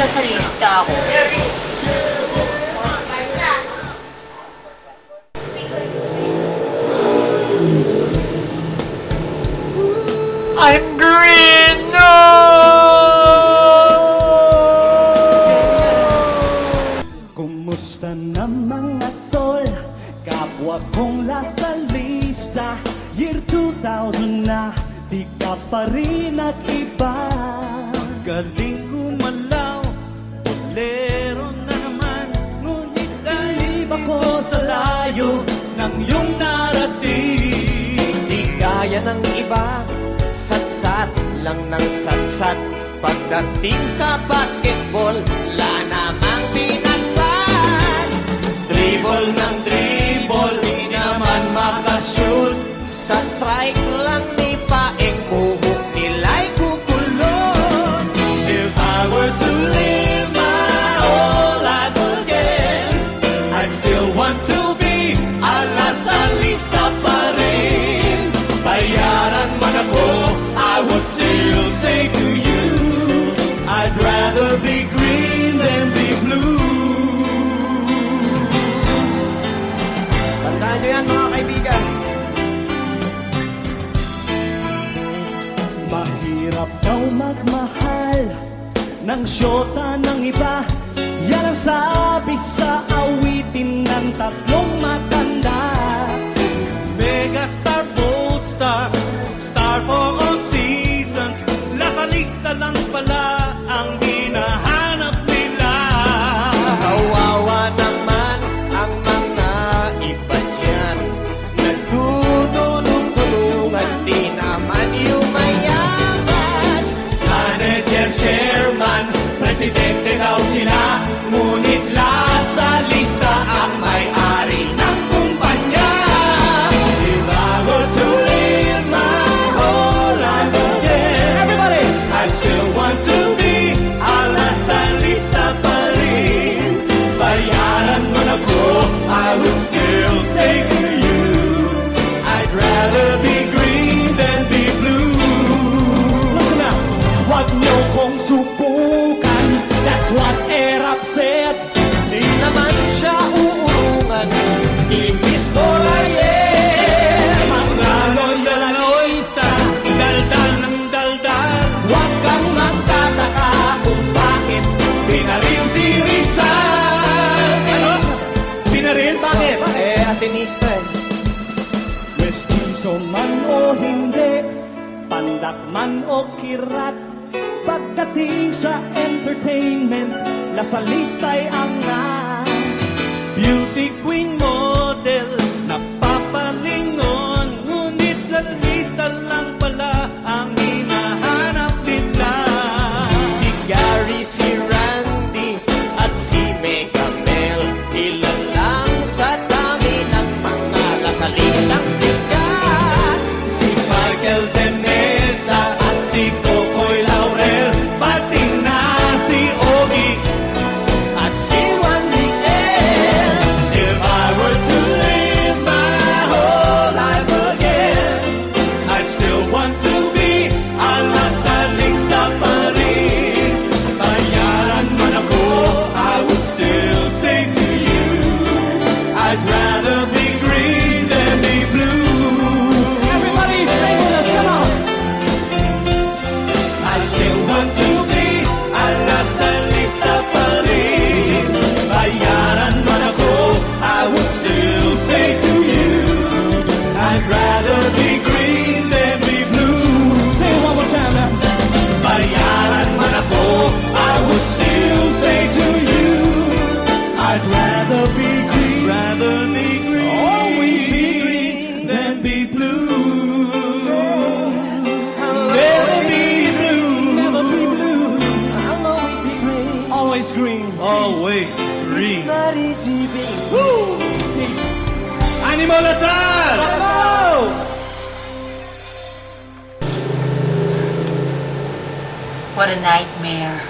lasalista ako. I'm green! No! Kumusta na mga tol? Kapwa kong lasalista. Year 2000 na, di ka pa rin nag-iba. Galing gumalaw, bolero na naman. Ngunit dalib ako sa layo ng iyong narating. Di gaya ng iba, satsat lang ng satsat. Pagdating sa basketball, wala namang pinagpas. Dribble ng dribble, di naman makashoot. Sa strike lang ni Paeng, buhok nila'y kukulot. If I were to live my whole life again, I'd still want to be a lasalista pa rin. Bayaran man ako, I would still say to you, I'd rather be green than be blue. Tandaan nyo yan mga kaibigan. Mahirap daw magmahal ng syota ng iba. Yan ang sabi sa awitin ng tatlong matanda. Megastar, bold star, star for all seasons. Lasalista lang pala ang hinahanap nila. Kawawa naman ang mga iba dyan. Nagtutulong-tulungan, di naman yumayaman. Manager, chairman, presidente daw sila. Ngunit lasalista ang may-ari ng kumpanya. If I were to live my whole life again, everybody, I'd still want to be a lasalista pa rin. Bayaran man ako, I would still say to you, I'd rather be green than be blue. Listen now, wag niyo kong subukan. That's what Erap said. Di naman siya uurungan, imbis ko layer. Mga londaloista, daldal ng daldal. Huwag kang magtataka kung bakit Binaril si Rizal. Ano? Binaril? Bakit? atenista eh. Mestizo man o hindi, pandak man o kirat, pagdating sa entertainment, lasalista'y angat. Beauty queen model, napapalingon, ngunit lalista lang pala ang hinahanap nila. Si Gary, si Randy, at si Mega Mel, ilan lang sa dami ng mga lasalistang sikat. Si Michael De Mesa at si Cocoy Laurel, pati na si Ogie At si Juan Miguel. If I were to live my whole life again, I'd still want to be a lasalista pa rin. Bayaran man ako, I would still say to you, I'd rather be green than be blue. Everybody sing with us, come on! I still want to be a lasalista pa rin. Bayaran man ako, I would still say to you, I'd rather be green than be blue. Say it one more time now. Bayaran man ako, I would still say to you, I'd rather be green, always be green than be blue. Never be blue, I'll always be great. always green, always green. Not easy being Woo! Animo Lasal! What a nightmare.